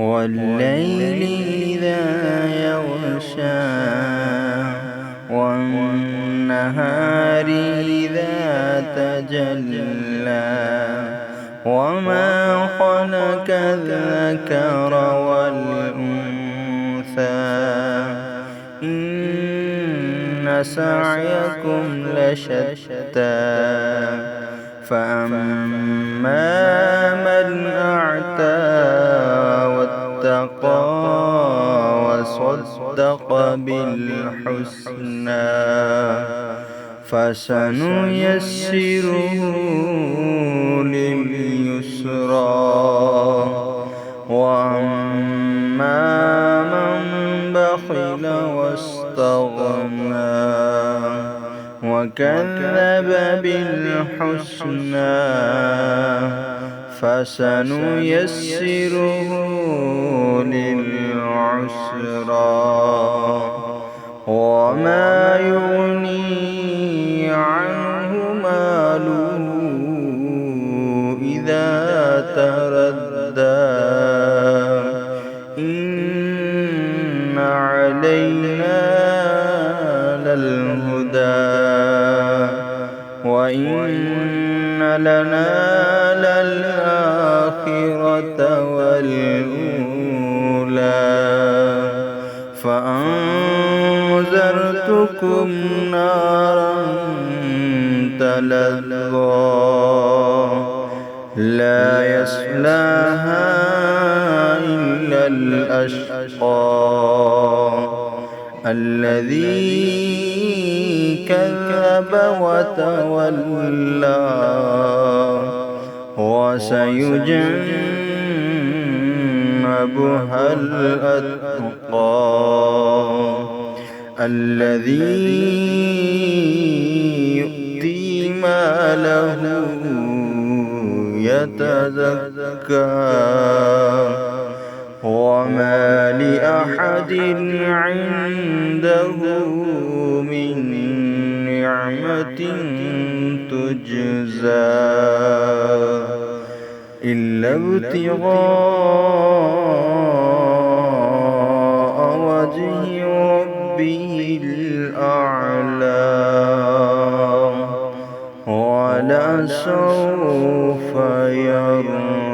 والليل إذا يغشى والنهار إذا تجلى وما خلق الذكر والأنثى إن سعيكم لشتى فأما من أعتى واتقى وصدق بالحسنى فسنيسره لليسرى وأما من بخل واستغنى وكذب بالحسنى فسنيسره للعسرى وما يغني عنه ماله إذا تردى إن علينا للهدى وإن لنا للآخرة والأولى فأنذرتكم نارا تلظى لا يصلاها إلا الأشقى الذي كذب وتولى وسيجنبها الأتقى الذي يؤتي ماله يتزكى وما لأحد عنده من نعمة تجزى إلا ابتغاء وجه ربه الأعلى ولسوف يرضى.